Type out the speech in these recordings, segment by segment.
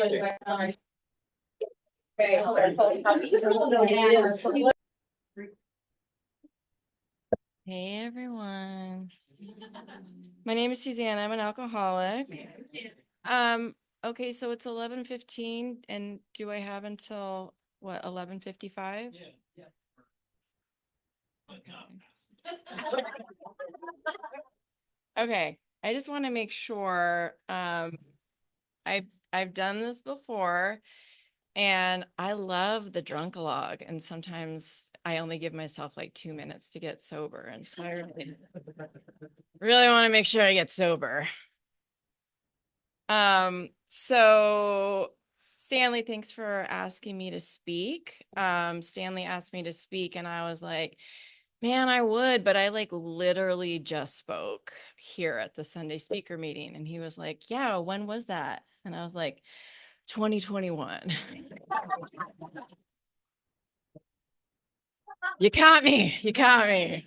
Hey everyone. My name is Suzanne. I'm an alcoholic. Okay, so it's 11:15 and do I have until what, 11:55? Okay. I just want to make sure I've done this before and I love the drunkalog, and sometimes I only give myself like 2 minutes to get sober, and so I really want to make sure I get sober. So Stanley, thanks for asking me to speak. Stanley asked me to speak and I was like, man, I would, but I like literally just spoke here at the Sunday speaker meeting. And he was like, yeah, when was that? And I was like, 2021. You caught me. You caught me.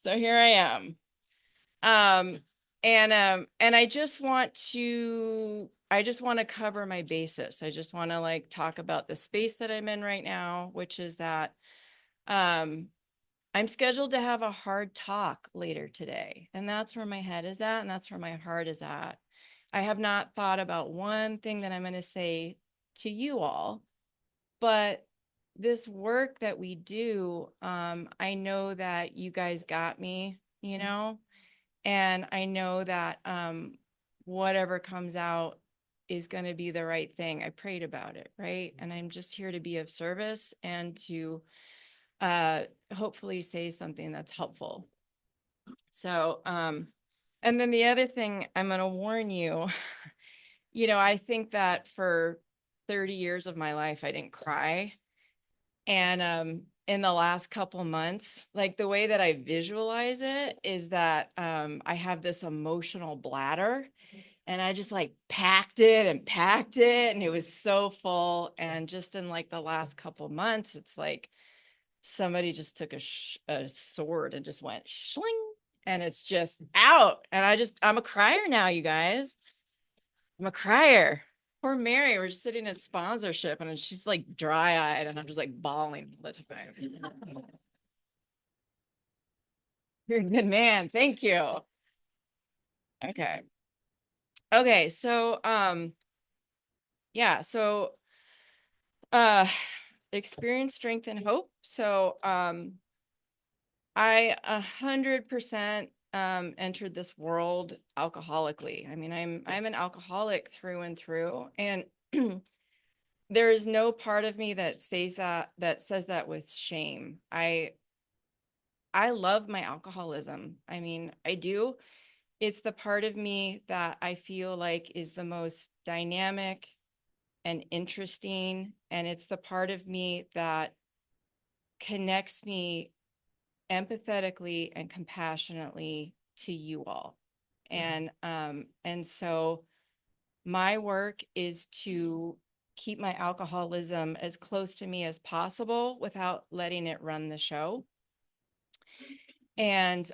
So here I am. Um, and I just want to cover my basis. I just want to like talk about the space that I'm in right now, which is that um I'm scheduled to have a hard talk later today. And that's where my head is at, and that's where my heart is at. I have not thought about one thing that I'm going to say to you all, but this work that we do, I know that you guys got me, you know, and I know that whatever comes out is going to be the right thing. I prayed about it, right? And I'm just here to be of service and to hopefully say something that's helpful. So, and then the other thing I'm going to warn you, you know, I think that for 30 years of my life, I didn't cry. And in the last couple months, like the way that I visualize it is that I have this emotional bladder and I just like packed it and it was so full. And just in like the last couple months, it's like somebody just took a sword and just went shling and it's just out. And I'm a crier now, you guys. I'm a crier. Poor Mary, we're just sitting at sponsorship and she's like dry-eyed and I'm just like bawling all the time. You're a good man. Thank you. Okay. Okay, so yeah, so uh experience, strength, and hope. So I 100% entered this world alcoholically. I mean, I'm an alcoholic through and through, and there is no part of me that says that with shame. I love my alcoholism. I mean, I do. It's the part of me that I feel like is the most dynamic and interesting, and it's the part of me that connects me empathetically and compassionately to you all. And so my work is to keep my alcoholism as close to me as possible without letting it run the show. And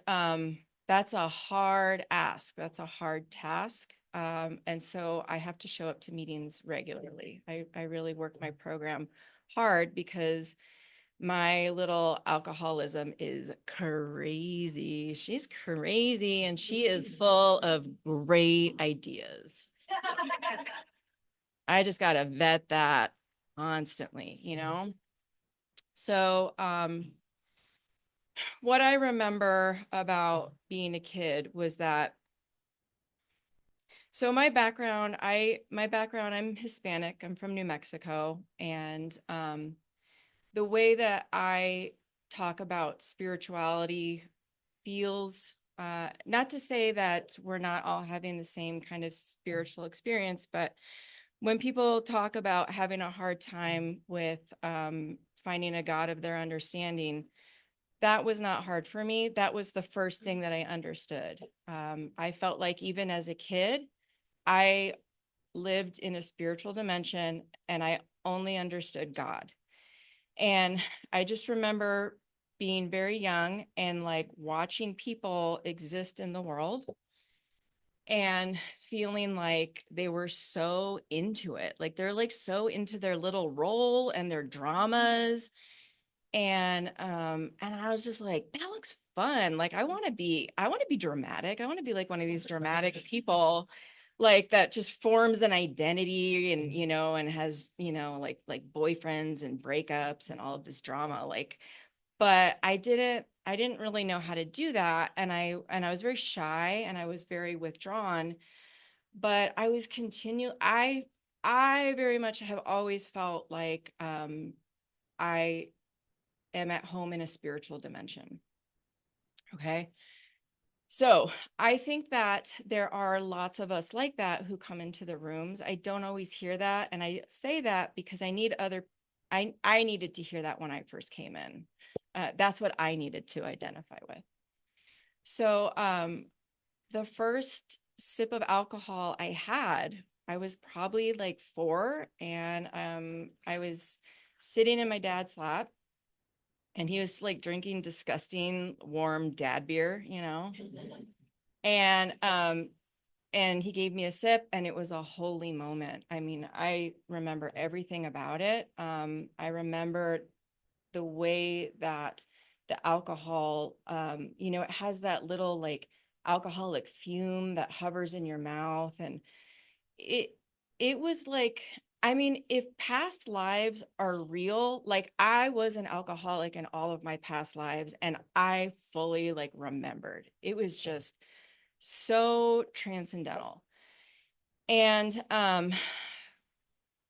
that's a hard ask. That's a hard task. And so I have to show up to meetings regularly. I really work my program hard because my little alcoholism is crazy. She's crazy and she is full of great ideas. I just got to vet that constantly, you know? So, what I remember about being a kid was that, so my background, I'm Hispanic. I'm from New Mexico. And the way that I talk about spirituality feels, not to say that we're not all having the same kind of spiritual experience, but when people talk about having a hard time with finding a God of their understanding, that was not hard for me. That was the first thing that I understood. I felt like even as a kid, I lived in a spiritual dimension and I only understood God. And I just remember being very young and like watching people exist in the world and feeling like they were so into it. Like they're like so into their little role and their dramas. And I was just like, that looks fun. Like I want to be dramatic. I want to be like one of these dramatic people like that just forms an identity and and has, like boyfriends and breakups and all of this drama. Like, but I didn't really know how to do that. And I was very shy and I was very withdrawn, but I was I very much have always felt like I am at home in a spiritual dimension. Okay. So I think that there are lots of us like that who come into the rooms. I don't always hear that. And I say that because I needed to hear that when I first came in. That's what I needed to identify with. So the first sip of alcohol I had, I was probably like 4, and I was sitting in my dad's lap, and he was like drinking disgusting warm dad beer, and and he gave me a sip, and it was a holy moment. I mean, I remember everything about it. I remember the way that the alcohol, it has that little like alcoholic fume that hovers in your mouth, and it it was like, I mean, if past lives are real, like I was an alcoholic in all of my past lives, and I fully like remembered. It was just so transcendental. And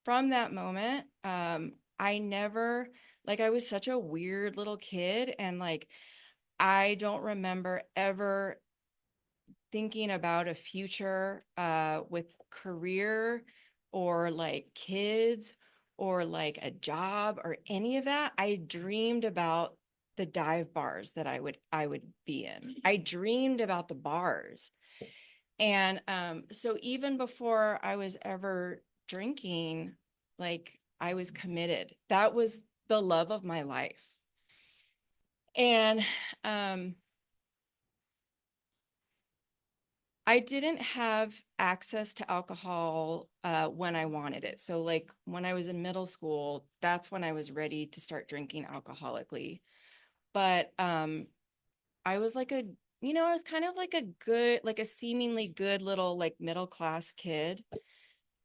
from that moment, I never, like, I was such a weird little kid, and like I don't remember ever thinking about a future with career or like kids or like a job or any of that. I dreamed about the dive bars that I would be in. I dreamed about the bars. And so even before I was ever drinking, like I was committed. That was the love of my life. And um I didn't have access to alcohol when I wanted it. So, like when I was in middle school, that's when I was ready to start drinking alcoholically. But I was like I was kind of like a good, like a seemingly good little like middle class kid.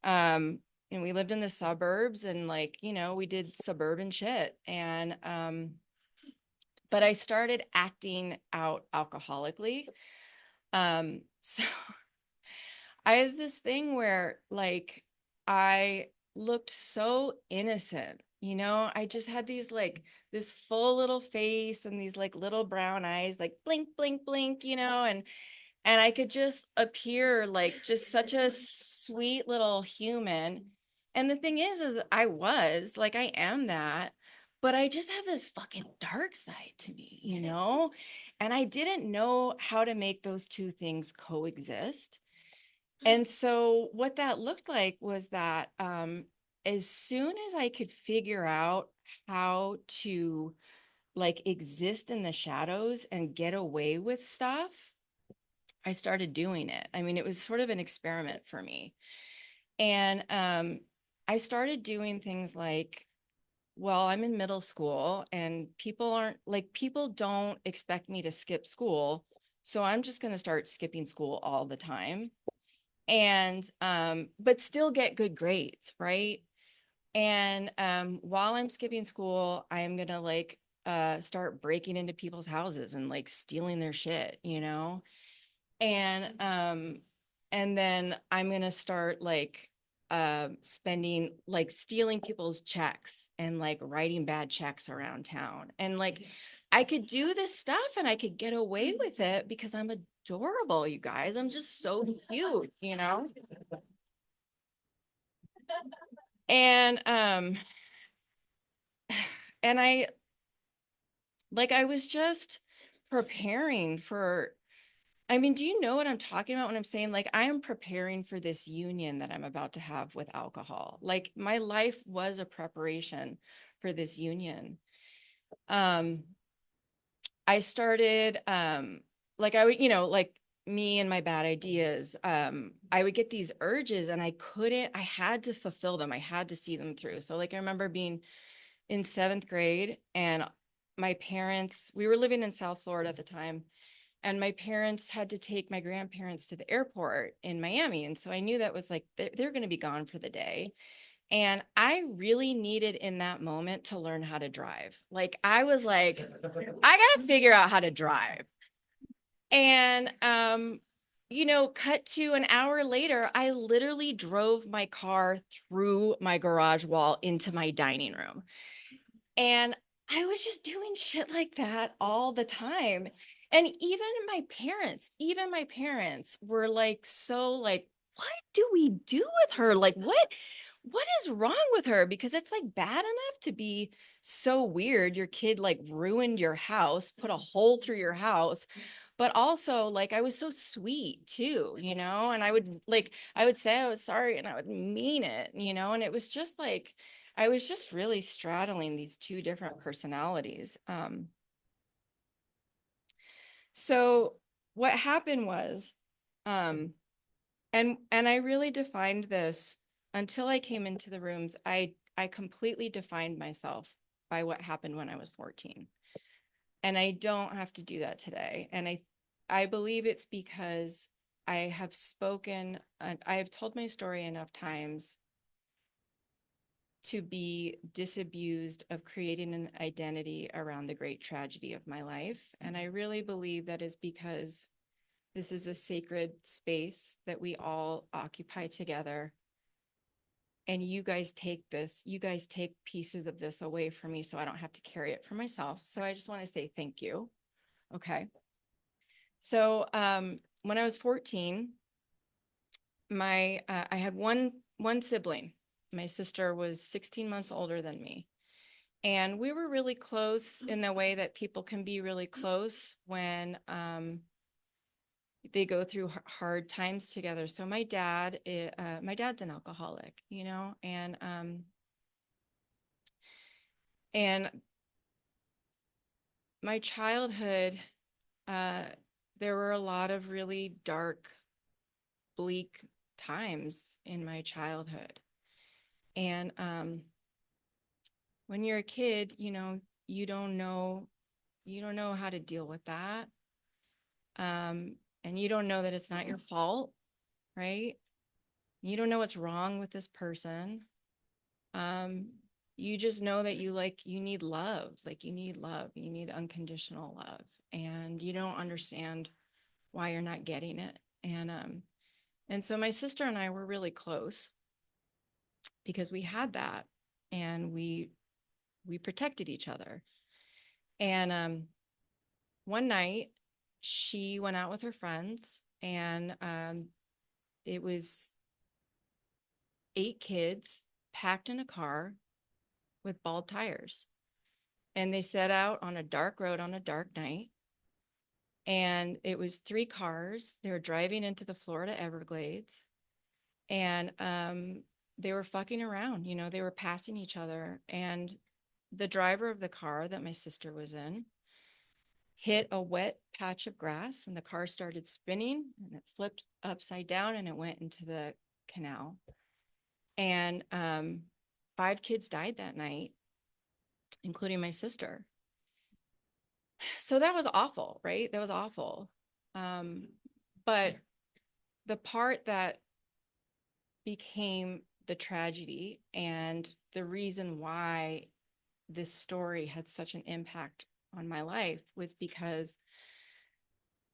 Um, and we lived in the suburbs, and like, we did suburban shit. But I started acting out alcoholically. So I had this thing where like I looked so innocent, I just had these like this full little face and these like little brown eyes, like blink, blink, blink, and I could just appear like just such a sweet little human. And the thing is I am that, but I just have this fucking dark side to me, and I didn't know how to make those two things coexist. And so what that looked like was that as soon as I could figure out how to like exist in the shadows and get away with stuff, I started doing it. I mean, it was sort of an experiment for me. And I started doing things like, well, I'm in middle school, and people don't expect me to skip school. So I'm just going to start skipping school all the time, and but still get good grades, right? And while I'm skipping school, I am gonna like start breaking into people's houses and like stealing their shit, and then I'm gonna start like spending, like stealing people's checks and like writing bad checks around town. And like I could do this stuff and I could get away with it because I'm adorable, you guys. I'm just so cute, And and I was just preparing for, I mean, do you know what I'm talking about when I'm saying like I am preparing for this union that I'm about to have with alcohol? Like my life was a preparation for this union. Um I started like I would, like me and my bad ideas, I would get these urges and I had to fulfill them. I had to see them through. So like I remember being in 7th grade and my parents, we were living in South Florida at the time, and my parents had to take my grandparents to the airport in Miami. And so I knew that was like, they're going to be gone for the day. And I really needed in that moment to learn how to drive. Like I was like, I got to figure out how to drive. And cut to an hour later, I literally drove my car through my garage wall into my dining room. And I was just doing shit like that all the time. And even my parents were like, so like, what do we do with her? Like, what is wrong with her? Because it's like bad enough to be so weird. Your kid like ruined your house, put a hole through your house. But also, like, I was so sweet too, and I would say I was sorry and I would mean it, and it was just like, I was just really straddling these two different personalities. So what happened was, um, and I really defined this until I came into the rooms. I completely defined myself by what happened when I was 14. And I don't have to do that today. And I believe it's because I have spoken, I have told my story enough times to be disabused of creating an identity around the great tragedy of my life. And I really believe that is because this is a sacred space that we all occupy together. And you guys take pieces of this away from me so I don't have to carry it for myself. So I just want to say thank you. Okay. So when I was 14, I had one sibling. My sister was 16 months older than me. And we were really close in the way that people can be really close when they go through hard times together. So my dad's an alcoholic, and my childhood, uh, there were a lot of really dark, bleak times in my childhood. And when you're a kid, you don't know how to deal with that. And you don't know that it's not your fault, right? You don't know what's wrong with this person. Um, you just know that you need love, you need unconditional love, and you don't understand why you're not getting it. And so my sister and I were really close because we had that, and we protected each other. And one night she went out with her friends, and it was 8 kids packed in a car with bald tires. And they set out on a dark road on a dark night. And it was 3 cars. They were driving into the Florida Everglades. And they were fucking around. They were passing each other. And the driver of the car that my sister was in hit a wet patch of grass, and the car started spinning, and it flipped upside down, and it went into the canal. And 5 kids died that night, including my sister. So that was awful, right? That was awful. But the part that became the tragedy and the reason why this story had such an impact on my life was because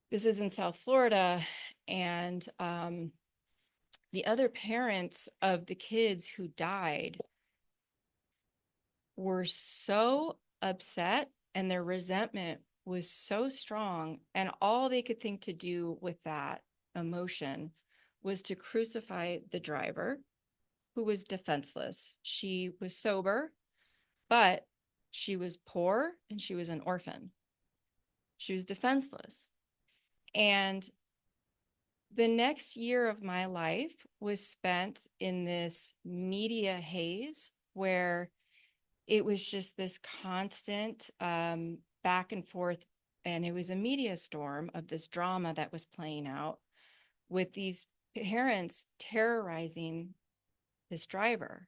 this is in South Florida, and the other parents of the kids who died were so upset, and their resentment was so strong. And all they could think to do with that emotion was to crucify the driver, who was defenseless. She was sober, but she was poor and she was an orphan. She was defenseless. And the next year of my life was spent in this media haze where it was just this constant back and forth and it was a media storm of this drama that was playing out with these parents terrorizing this driver.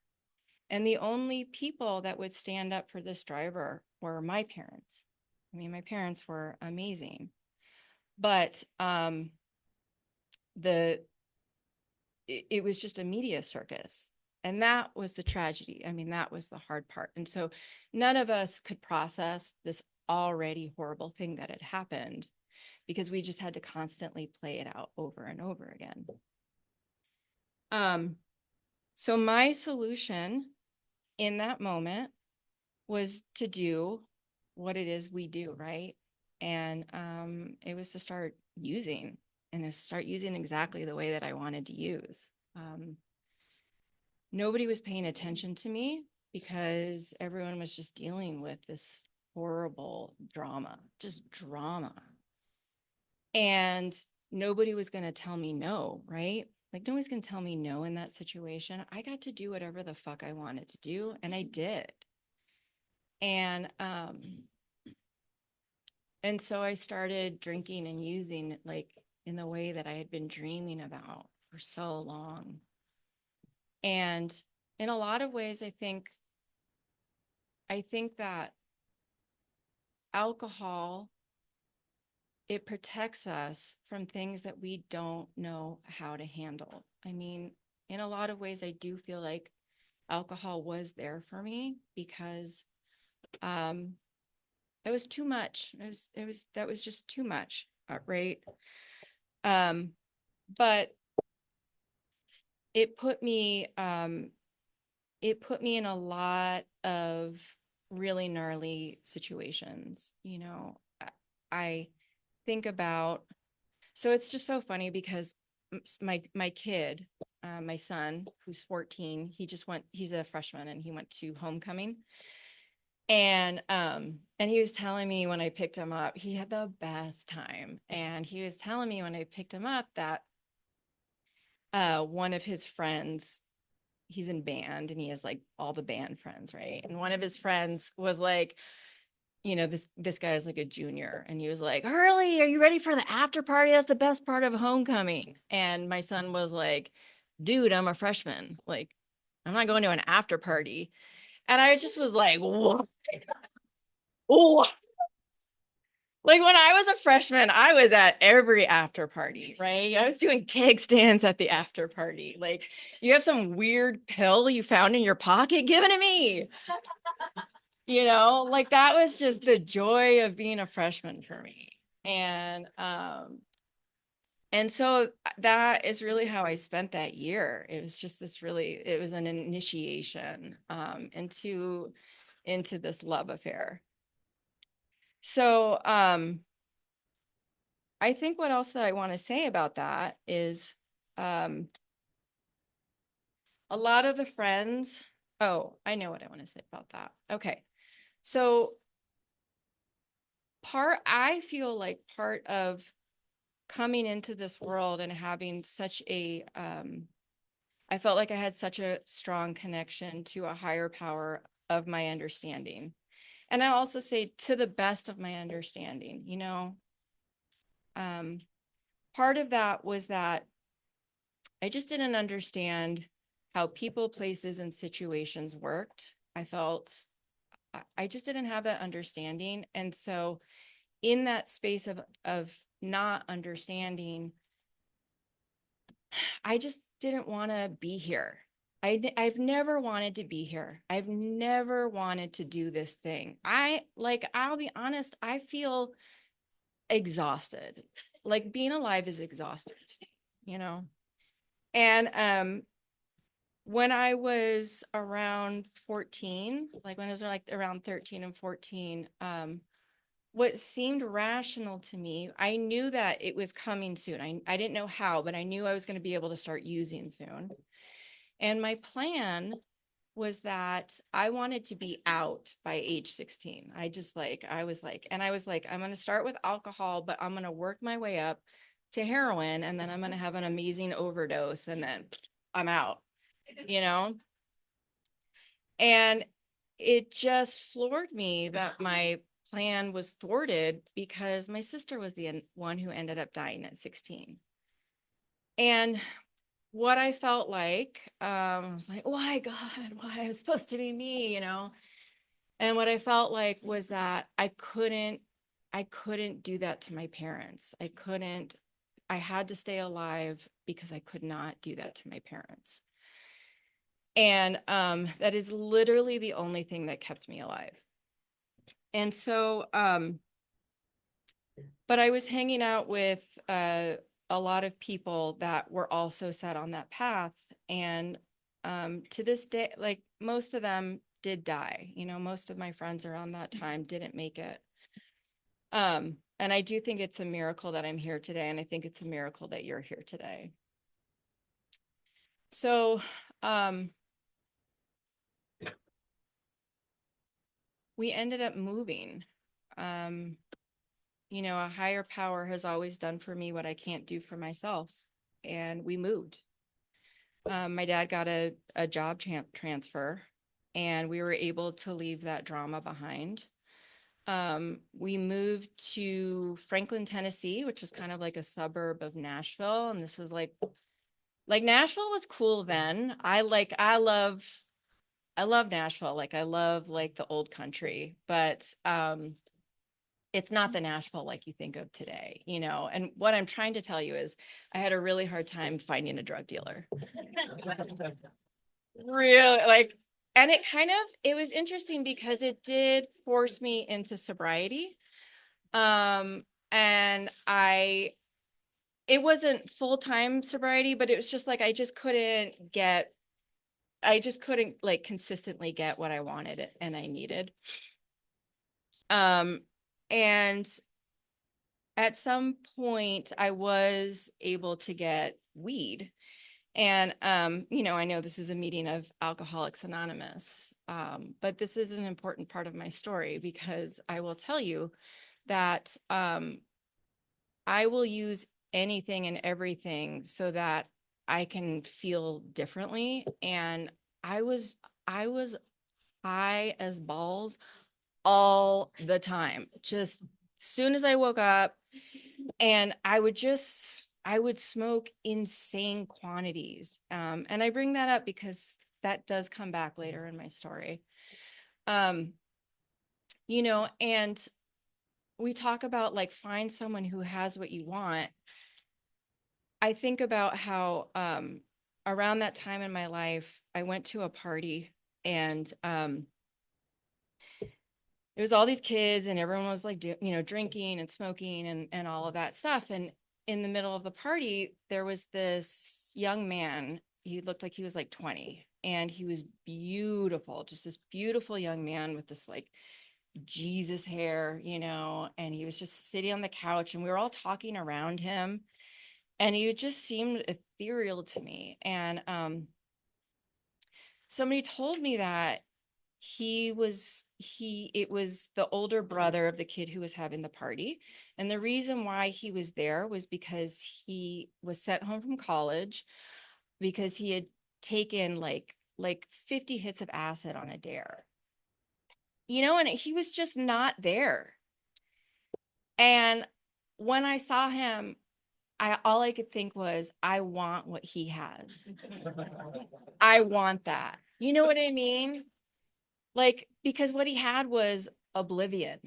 And the only people that would stand up for this driver were my parents. I mean, my parents were amazing, but it was just a media circus. And that was the tragedy. I mean, that was the hard part. And so none of us could process this already horrible thing that had happened because we just had to constantly play it out over and over again. So my solution in that moment was to do what it is we do, right? And it was to start using and to start using exactly the way that I wanted to use. Nobody was paying attention to me because everyone was just dealing with this horrible drama, just drama. And nobody was going to tell me no, right? Like nobody's going to tell me no in that situation. I got to do whatever the fuck I wanted to do, and I did. And so I started drinking and using like in the way that I had been dreaming about for so long. And in a lot of ways, I think that alcohol, it protects us from things that we don't know how to handle. I mean, in a lot of ways, I do feel like alcohol was there for me because it was too much. That was just too much, right? But it put me in a lot of really gnarly situations. You know, I think about, so it's just so funny because my kid, my son, who's 14, he's a freshman and he went to homecoming. And he was telling me when I picked him up, he had the best time. And he was telling me when I picked him up that one of his friends, he's in band and he has like all the band friends, right? And one of his friends was like, you know, this guy is like a junior, and he was like, Hurley, are you ready for the after party? That's the best part of homecoming. And my son was like, dude, I'm a freshman. Like, I'm not going to an after party. And I just was like, what? Oh, like when I was a freshman, I was at every after party, right? I was doing keg stands at the after party. Like, you have some weird pill you found in your pocket, give it to me. You know, like that was just the joy of being a freshman for me. And so that is really how I spent that year. It was just it was an initiation into this love affair. So I think what else that I want to say about that is um, a lot of the friends. Oh, I know what I want to say about that. Okay. So I feel like part of coming into this world and having I felt like I had such a strong connection to a higher power of my understanding. And I also say to the best of my understanding, you know, um, part of that was that I just didn't understand how people, places, and situations worked. I just didn't have that understanding. And so in that space of not understanding, I just didn't want to be here. I've never wanted to be here. I've never wanted to do this thing. I'll be honest, I feel exhausted. Like being alive is exhausting to me, you know? And when I was around 14, like when I was like around 13 and 14, what seemed rational to me, I knew that it was coming soon. I didn't know how, but I knew I was going to be able to start using soon. And my plan was that I wanted to be out by age 16. I was like, I'm going to start with alcohol, but I'm going to work my way up to heroin, and then I'm going to have an amazing overdose, and then I'm out, you know? And it just floored me that my plan was thwarted because my sister was the one who ended up dying at 16. And what I felt like, I was like, why God, why it was supposed to be me, you know? And what I felt like was that I couldn't do that to my parents. I had to stay alive because I could not do that to my parents. And that is literally the only thing that kept me alive. And so, but I was hanging out with a lot of people that were also set on that path. And to this day, like most of them did die. You know, most of my friends around that time didn't make it. And I do think it's a miracle that I'm here today. And I think it's a miracle that you're here today. So, we ended up moving. Um, you know, a higher power has always done for me what I can't do for myself. And we moved. My dad got a job transfer, and we were able to leave that drama behind. We moved to Franklin, Tennessee, which is kind of like a suburb of Nashville. And this was like Nashville was cool then. I love Nashville. Like I love like the old country, but it's not the Nashville like you think of today, you know. And what I'm trying to tell you is I had a really hard time finding a drug dealer. Really, like, and it was interesting because it did force me into sobriety. And it wasn't full-time sobriety, but it was just like I just couldn't like consistently get what I wanted and I needed. Um, and at some point I was able to get weed. And you know, I know this is a meeting of Alcoholics Anonymous, but this is an important part of my story because I will tell you that I will use anything and everything so that I can feel differently. And I was high as balls all the time. Just soon as I woke up, and I would smoke insane quantities. And I bring that up because that does come back later in my story. Um, you know, and we talk about like find someone who has what you want. I think about how around that time in my life, I went to a party, and it was all these kids and everyone was like, you know, drinking and smoking and all of that stuff. And in the middle of the party, there was this young man. He looked like he was like 20, and he was beautiful, just this beautiful young man with this like Jesus hair, you know, and he was just sitting on the couch and we were all talking around him, and he just seemed ethereal to me. And somebody told me that it was the older brother of the kid who was having the party, and the reason why he was there was because he was sent home from college because he had taken like 50 hits of acid on a dare, you know, and he was just not there. And when I saw him, I all I could think was, I want what he has. I want that. You know what I mean? Like, because what he had was oblivion.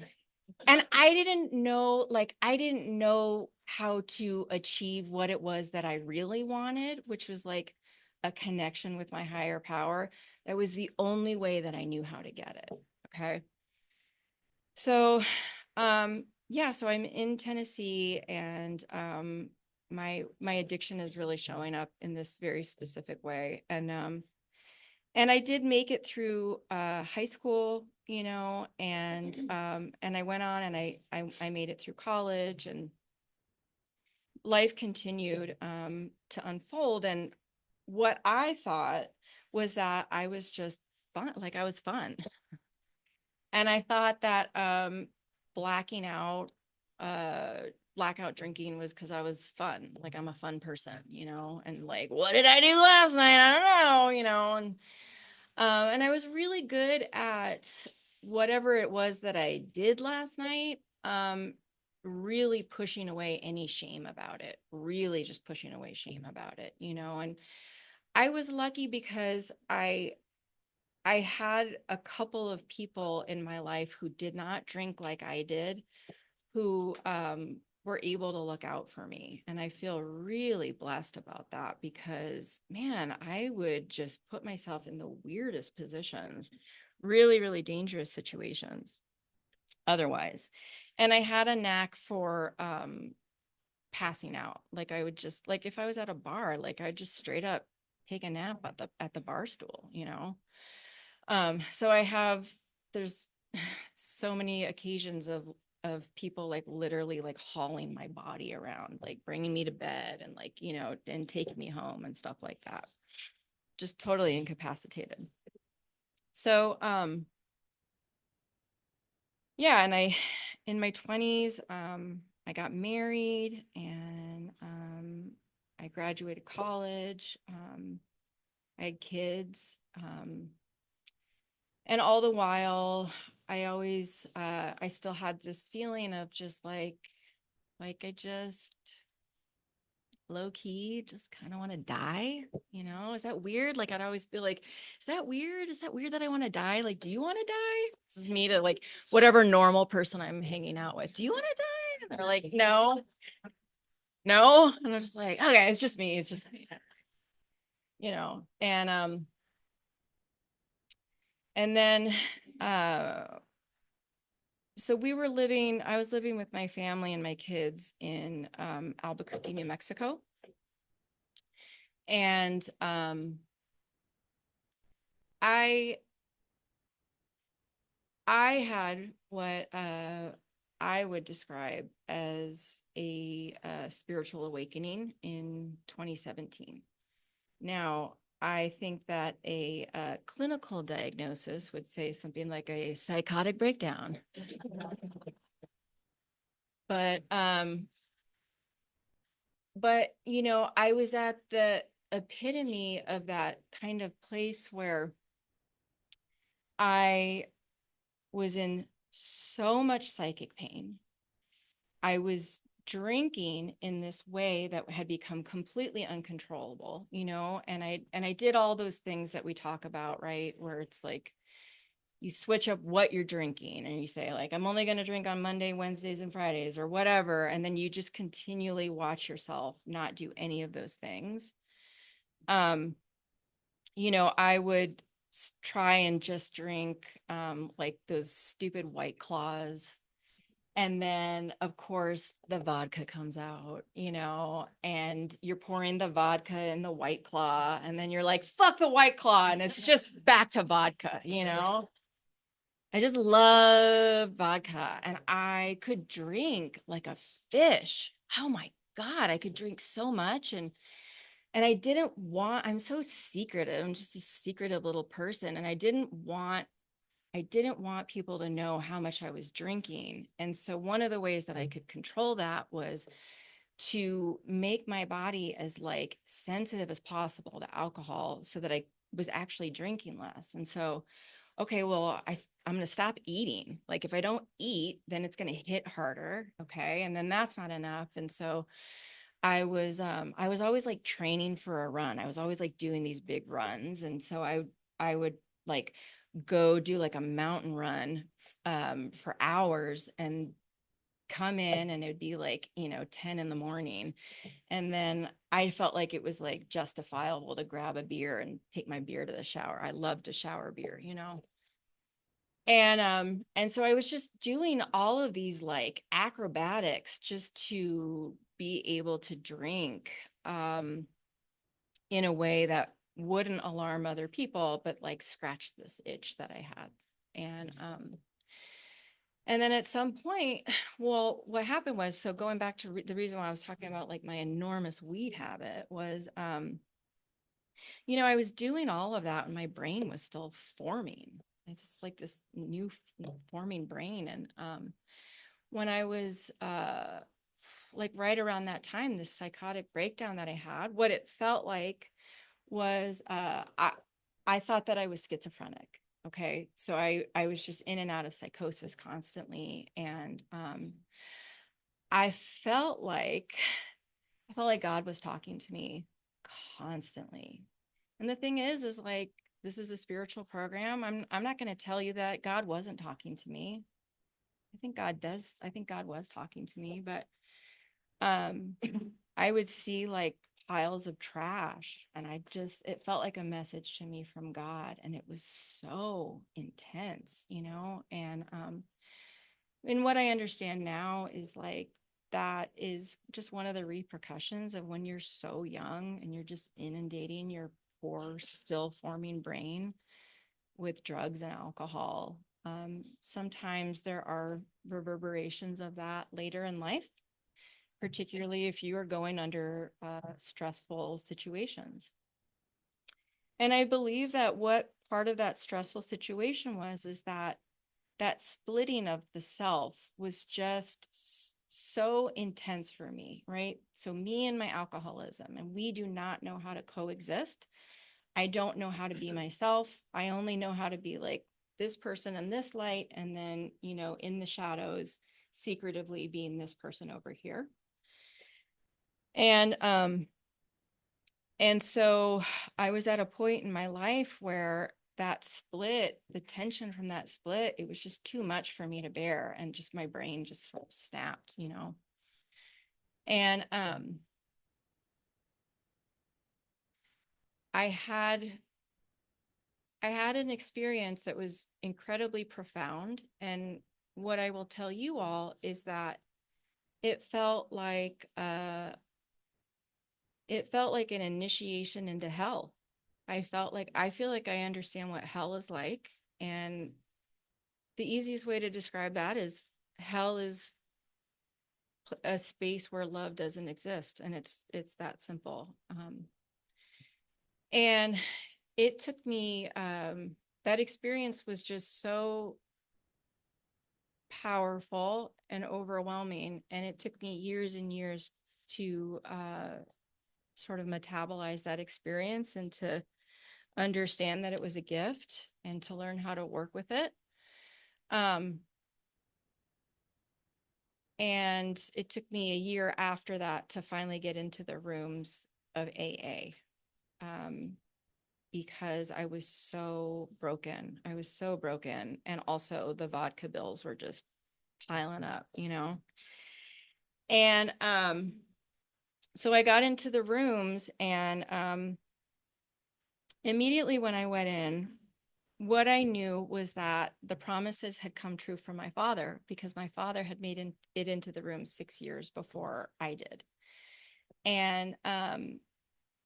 And I didn't know how to achieve what it was that I really wanted, which was like a connection with my higher power. That was the only way that I knew how to get it. Okay. So, yeah, so I'm in Tennessee, and my addiction is really showing up in this very specific way. And I did make it through high school, you know, and I went on and I made it through college, and life continued to unfold. And what I thought was that I was just fun, like I was fun. And I thought that blacking out, uh, blackout drinking was because I was fun. Like I'm a fun person, you know, and like, what did I do last night? I don't know, you know, and I was really good at whatever it was that I did last night, really pushing away any shame about it, really just pushing away shame about it, and I was lucky because I had a couple of people in my life who did not drink like I did, who were able to look out for me. And I feel really blessed about that because, man, I would just put myself in the weirdest positions, really, really dangerous situations otherwise. And I had a knack for passing out. Like I would just, like if I was at a bar, like I'd just straight up take a nap at the bar stool. So there's so many occasions of people like literally like hauling my body around, like bringing me to bed and like, and taking me home and stuff like that. Just totally incapacitated. So, yeah, and in my 20s, I got married and I graduated college. I had kids. And all the while, I still had this feeling of just like I just low key just kind of want to die. Is that weird? Like I'd always be like, is that weird? Is that weird that I want to die? Like, do you want to die? This is me to like whatever normal person I'm hanging out with. Do you want to die? And they're like, no, no. And I'm just like, okay, it's just me. It's just me. And then so I was living with my family and my kids in Albuquerque, New Mexico. And I I had what I would describe as a spiritual awakening in 2017. Now, I think that a clinical diagnosis would say something like a psychotic breakdown. But I was at the epitome of that kind of place where I was in so much psychic pain. I was drinking in this way that had become completely uncontrollable, and I did all those things that we talk about, right? Where it's like you switch up what you're drinking and you say like I'm only going to drink on Monday, Wednesdays and Fridays or whatever, and then you just continually watch yourself not do any of those things. um I would try and just drink like those stupid White Claws. And then, of course, the vodka comes out, and you're pouring the vodka in the White Claw. And then you're like, fuck the White Claw. And it's just back to vodka. I just love vodka. And I could drink like a fish. Oh my God, I could drink so much. And I'm so secretive. I'm just a secretive little person. And I didn't want people to know how much I was drinking. And so one of the ways that I could control that was to make my body as like sensitive as possible to alcohol so that I was actually drinking less. And so, okay, well, I'm going to stop eating. Like if I don't eat, then it's going to hit harder. Okay. And then that's not enough. And so I was always like training for a run. I was always like doing these big runs. And so I would like go do like a mountain run for hours and come in, and it'd be like 10 in the morning, and then I felt like it was like justifiable to grab a beer and take my beer to the shower. I love to shower beer. And so I was just doing all of these like acrobatics just to be able to drink in a way that wouldn't alarm other people, but like scratch this itch that I had. And then at some point, well, what happened was, so going back to the reason why I was talking about like my enormous weed habit was, I was doing all of that and my brain was still forming. It's just like this new forming brain. And when I was like right around that time, this psychotic breakdown that I had, what it felt like was I thought that I was schizophrenic. Okay. So I was just in and out of psychosis constantly. And I felt like I felt like God was talking to me constantly. And the thing is like this is a spiritual program. I'm not going to tell you that God wasn't talking to me. I think God does. I think God was talking to me, but um I would see like piles of trash and it felt like a message to me from God, and it was so intense, and what I understand now is like that is just one of the repercussions of when you're so young and you're just inundating your poor, still forming brain with drugs and alcohol. Sometimes there are reverberations of that later in life, particularly if you are going under stressful situations. And I believe that what part of that stressful situation was is that that splitting of the self was just so intense for me, right? So me and my alcoholism, and we do not know how to coexist. I don't know how to be myself. I only know how to be like this person in this light, and then, in the shadows, secretively being this person over here. And so I was at a point in my life where that split, the tension from that split, it was just too much for me to bear. And just my brain just sort of snapped. And I had an experience that was incredibly profound. And what I will tell you all is that it felt like an initiation into hell. I feel like I understand what hell is like. And the easiest way to describe that is hell is a space where love doesn't exist, and it's that simple. And it took me that experience was just so powerful and overwhelming, and it took me years and years to sort of metabolize that experience and to understand that it was a gift and to learn how to work with it. And it took me a year after that to finally get into the rooms of AA, because I was so broken. I was so broken. And also the vodka bills were just piling up. And so I got into the rooms, and immediately when I went in, what I knew was that the promises had come true for my father, because my father had made it into the room 6 years before I did. And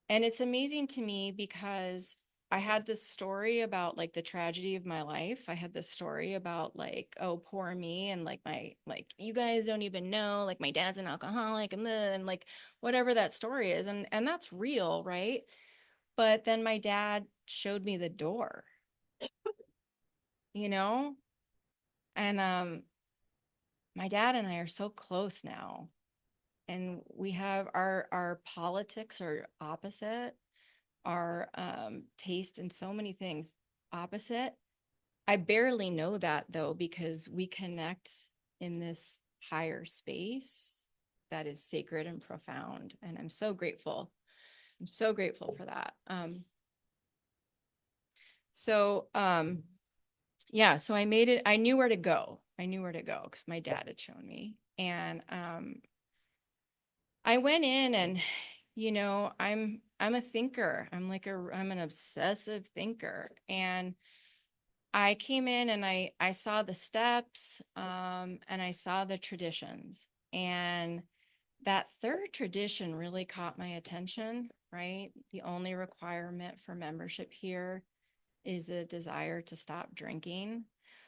it's amazing to me because I had this story about like the tragedy of my life. I had this story about like, oh, poor me, and like you guys don't even know, like my dad's an alcoholic, and like whatever that story is, and that's real, right? But then my dad showed me the door, you know? And my dad and I are so close now. And we have our politics are opposite, our taste in so many things opposite. I barely know that though, because we connect in this higher space that is sacred and profound. And I'm so grateful. I'm so grateful for that. So yeah, so I made it. I knew where to go. I knew where to go because my dad had shown me. And I went in, and I'm a thinker. I'm an obsessive thinker. And I came in, and I saw the steps, and I saw the traditions. And that third tradition really caught my attention, right? The only requirement for membership here is a desire to stop drinking.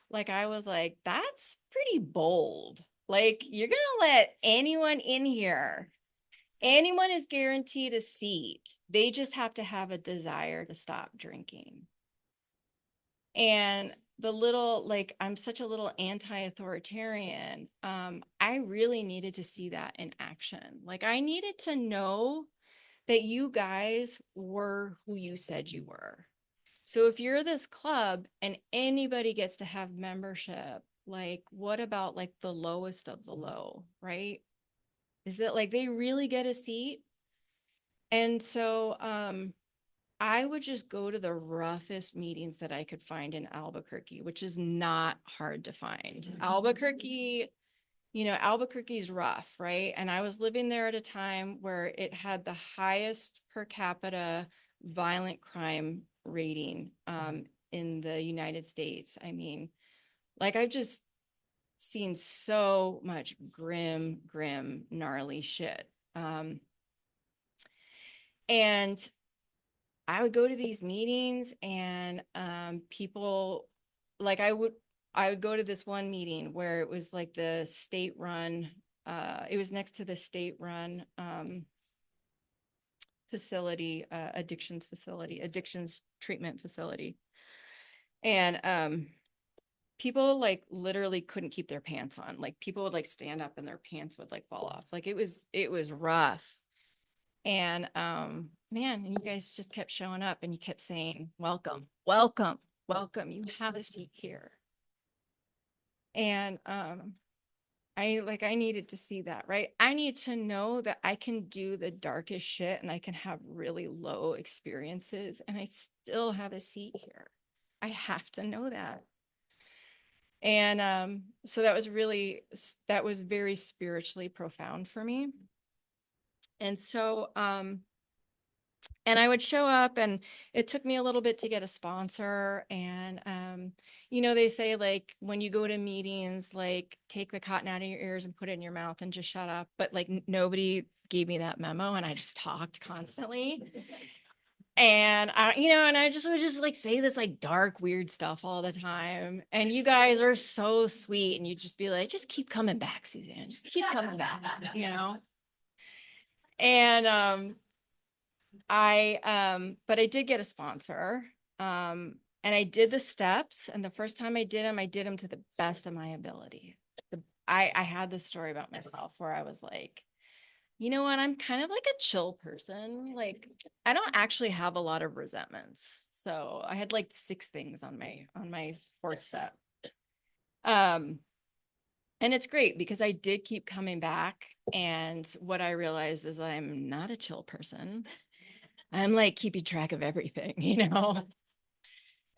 Like, I was like, that's pretty bold. Like, you're going to let anyone in here. Anyone is guaranteed a seat. They just have to have a desire to stop drinking. And I'm such a little anti-authoritarian. I really needed to see that in action. Like, I needed to know that you guys were who you said you were. So if you're this club and anybody gets to have membership, like what about like the lowest of the low, right? Is it like they really get a seat? And so I would just go to the roughest meetings that I could find in Albuquerque, which is not hard to find. Albuquerque, Albuquerque's rough, right? And I was living there at a time where it had the highest per capita violent crime rating in the United States. I mean, like I've just seen so much grim, gnarly shit. And I would go to these meetings and people like I would go to this one meeting where it was like the state run it was next to the state run facility, addictions treatment facility. And people like literally couldn't keep their pants on. Like people would like stand up and their pants would like fall off. Like it was rough. And man, and you guys just kept showing up and you kept saying, welcome, welcome, welcome. You have a seat here. And I needed to see that, right? I need to know that I can do the darkest shit and I can have really low experiences and I still have a seat here. I have to know that. And so that was very spiritually profound for me. And so and I would show up and it took me a little bit to get a sponsor. And, they say like when you go to meetings, like take the cotton out of your ears and put it in your mouth and just shut up. But like nobody gave me that memo and I just talked constantly. And and I just would just like say this like dark, weird stuff all the time. And you guys are so sweet. And you'd just be like, just keep coming back, Suzanne. Just keep coming back, And but I did get a sponsor. And I did the steps. And the first time I did them to the best of my ability. I had this story about myself where I was like, you know what? I'm kind of like a chill person. Like I don't actually have a lot of resentments. So I had like 6 things on my fourth step. And it's great because I did keep coming back. And what I realized is I'm not a chill person. I'm like keeping track of everything.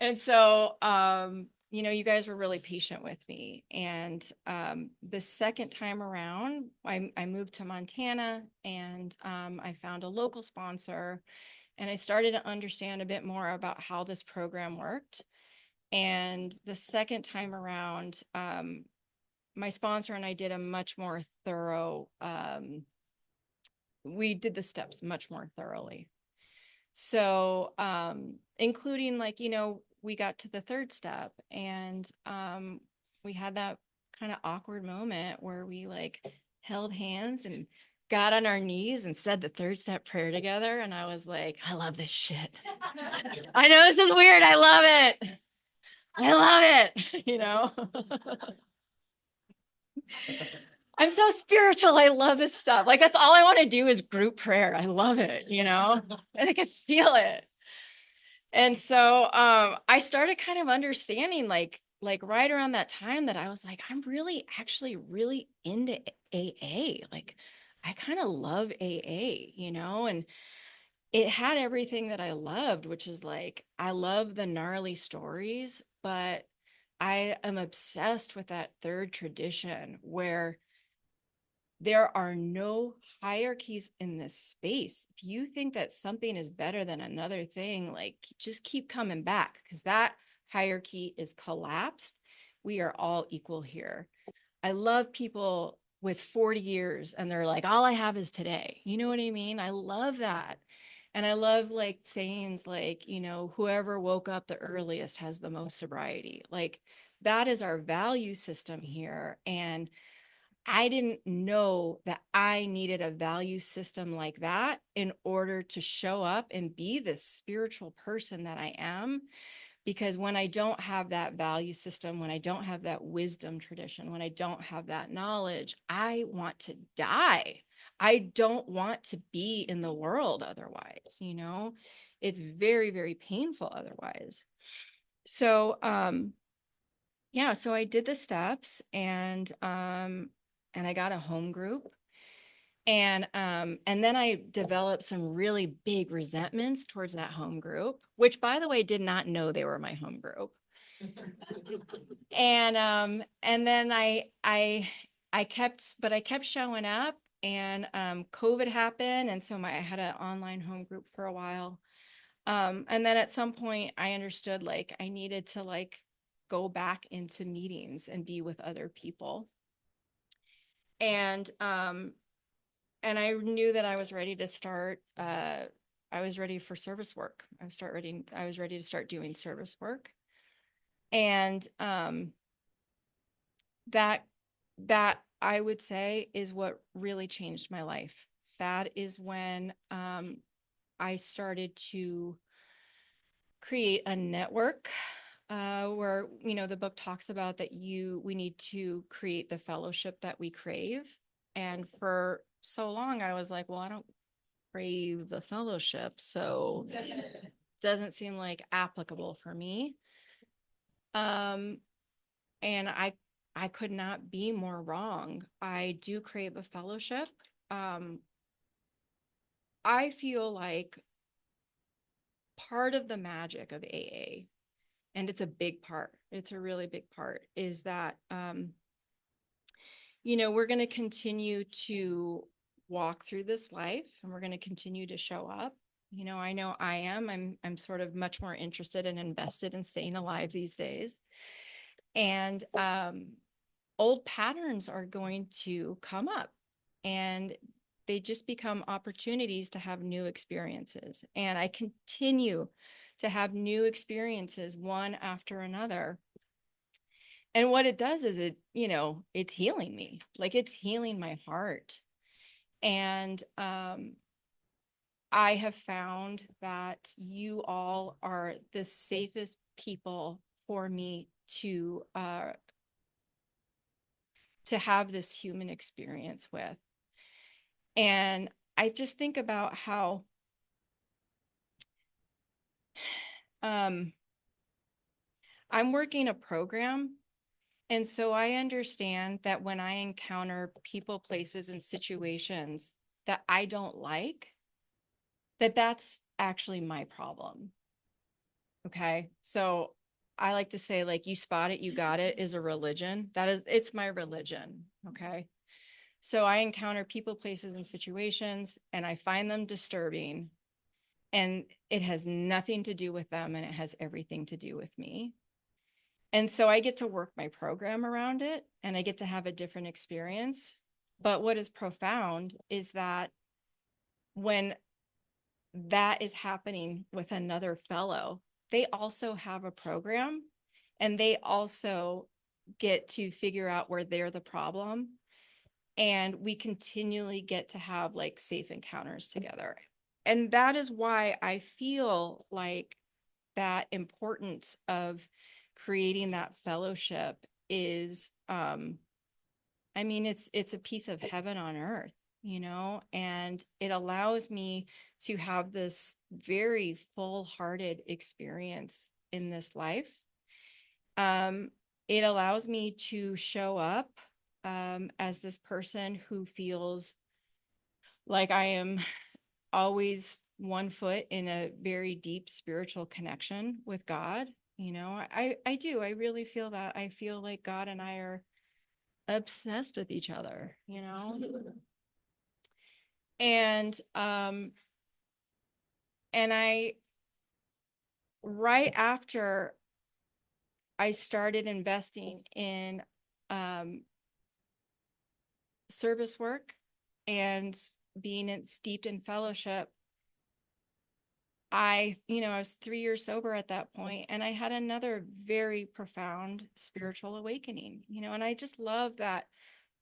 And so, you guys were really patient with me. And the second time around, I moved to Montana and I found a local sponsor and I started to understand a bit more about how this program worked. And the second time around, my sponsor and I did a much more thorough, we did the steps much more thoroughly. So, including like, we got to the third step and we had that kind of awkward moment where we like held hands and got on our knees and said the third step prayer together. And I was like, I love this shit. I know this is weird. I love it. I love it. I'm so spiritual. I love this stuff. Like that's all I want to do is group prayer. I love it. I can feel it. And so I started kind of understanding like right around that time that I was like, I'm really actually really into AA. Like I kind of love AA, and it had everything that I loved, which is like I love the gnarly stories, but I am obsessed with that third tradition where there are no hierarchies in this space. If you think that something is better than another thing, like just keep coming back because that hierarchy is collapsed. We are all equal here. I love people with 40 years and they're like, all I have is today. You know what I mean? I love that. And I love like sayings like, whoever woke up the earliest has the most sobriety. Like that is our value system here. And I didn't know that I needed a value system like that in order to show up and be the spiritual person that I am. Because when I don't have that value system, when I don't have that wisdom tradition, when I don't have that knowledge, I want to die. I don't want to be in the world otherwise, it's very, very painful otherwise. So, yeah, so I did the steps and I got a home group. And then I developed some really big resentments towards that home group, which by the way, did not know they were my home group. And then I kept showing up, and COVID happened, and so I had an online home group for a while. And then at some point I understood like I needed to like go back into meetings and be with other people. And and I knew that I was ready to start I was ready for service work. I was ready to start doing service work. And that that I would say is what really changed my life. That is when I started to create a network where, you know, the book talks about that we need to create the fellowship that we crave. And for so long, I was like, well, I don't crave the fellowship, so it doesn't seem like applicable for me. Um, and I could not be more wrong. I do crave a fellowship. Um, I feel like part of the magic of AA, and it's a big part, it's a really big part, is that you know, we're going to continue to walk through this life, and we're going to continue to show up. You know I am. I'm sort of much more interested and invested in staying alive these days. And old patterns are going to come up, and they just become opportunities to have new experiences. And I continue to have new experiences one after another. And what it does is it, you know, it's healing me. Like it's healing my heart. And I have found that you all are the safest people for me to have this human experience with. And I just think about how um, I'm working a program. And so I understand that when I encounter people, places, and situations that I don't like, that that's actually my problem. Okay. So I like to say, like, you spot it, you got it is a religion. It's my religion. Okay. So I encounter people, places, and situations, and I find them disturbing. And it has nothing to do with them, and it has everything to do with me. And so I get to work my program around it, and I get to have a different experience. But what is profound is that when that is happening with another fellow, they also have a program, and they also get to figure out where they're the problem. And we continually get to have like safe encounters together. And that is why I feel like that importance of creating that fellowship is I mean, it's a piece of heaven on earth, you know, and it allows me to have this very full-hearted experience in this life. Um, it allows me to show up as this person who feels like I am always one foot in a very deep spiritual connection with God. You know, I do. I really feel that. I feel like God and I are obsessed with each other, you know? And and I right after I started investing in um service work and steeped in fellowship, I was 3 years sober at that point, and I had another very profound spiritual awakening, you know, and I just love that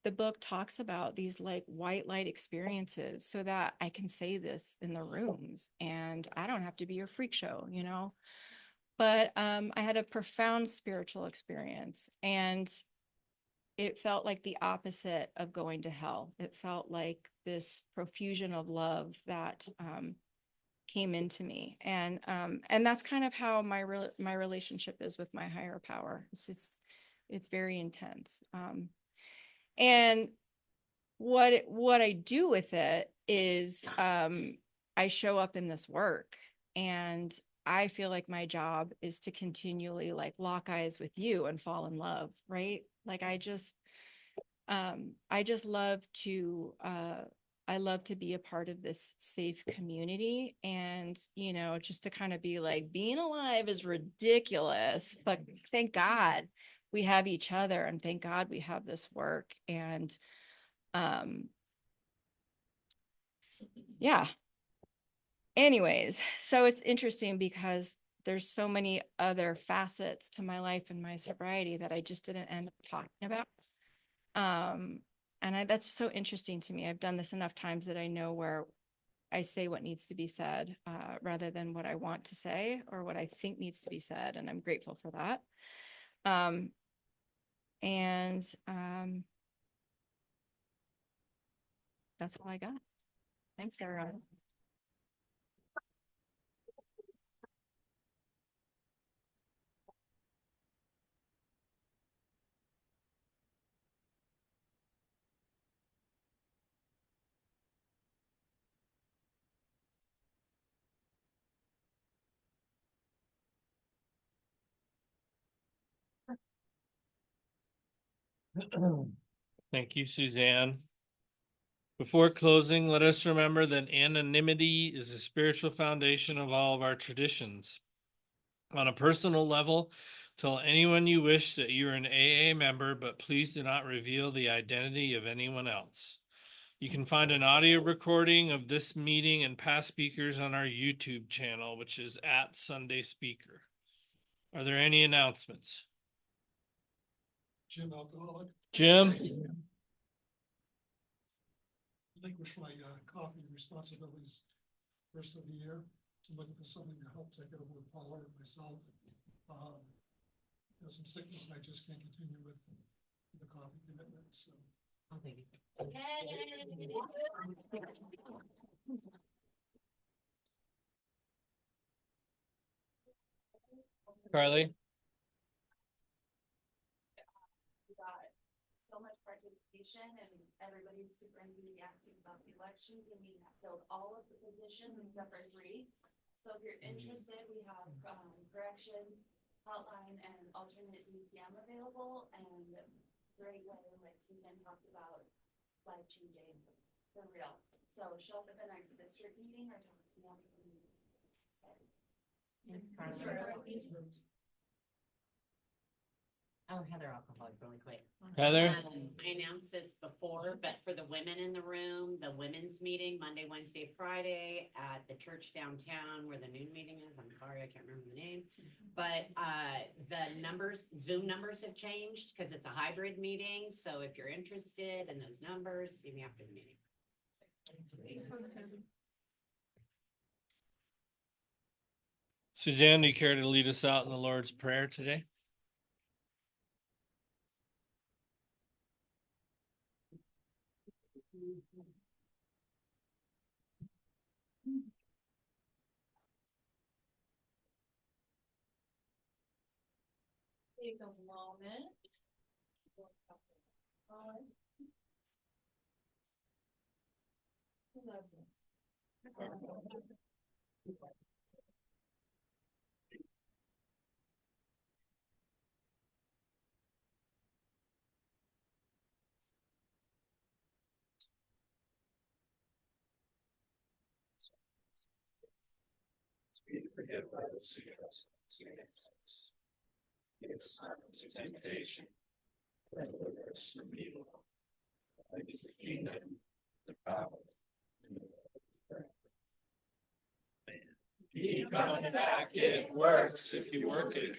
the book talks about these like white light experiences so that I can say this in the rooms and I don't have to be a freak show, you know. But I had a profound spiritual experience, and it felt like the opposite of going to hell. It felt like this profusion of love that came into me. And that's kind of how my relationship is with my higher power. It's very intense. And what I do with it is I show up in this work, and I feel like my job is to continually like lock eyes with you and fall in love, right? Like I just love to I love to be a part of this safe community, and just to kind of be like, being alive is ridiculous, but thank God we have each other, and thank God we have this work. And yeah, anyways, so it's interesting because there's so many other facets to my life and my sobriety that I just didn't end up talking about. And that's so interesting to me. I've done this enough times that I know where I say what needs to be said, rather than what I want to say or what I think needs to be said. And I'm grateful for that. And that's all I got. Thanks, everyone. Thank you, Suzanne. Before closing, let us remember that anonymity is the spiritual foundation of all of our traditions. On a personal level, tell anyone you wish that you're an AA member, but please do not reveal the identity of anyone else. You can find an audio recording of this meeting and past speakers on our YouTube channel, which is @SundaySpeaker. Are there any announcements? Jim, alcoholic, Jim? relinquish my coffee responsibilities first of the year. So I'm looking for somebody to help take it over with Paula and myself. There's some sickness and I just can't continue with the coffee commitment, so. Carly? We got so much participation, and everybody's super enthusiastic about the elections, and we have filled all of the positions except for 3. So if you're interested, we have corrections, hotline, and alternate DCM available, and great way, like Susan talked about, life changing for real. So show up at the next district meeting or talk to me after the meeting. Oh, Heather Alcoholic, really quick. Heather? I announced this before, but for the women in the room, the women's meeting, Monday, Wednesday, Friday at the church downtown where the noon meeting is. I'm sorry, I can't remember the name. But the numbers, Zoom numbers have changed because it's a hybrid meeting. So if you're interested in those numbers, see me after the meeting. Suzanne, do you care to lead us out in the Lord's Prayer today? Take a moment. It's not temptation. Deliver us from evil. Thy is the kingdom, the power, and the glory. Keep coming back, it works if you work it.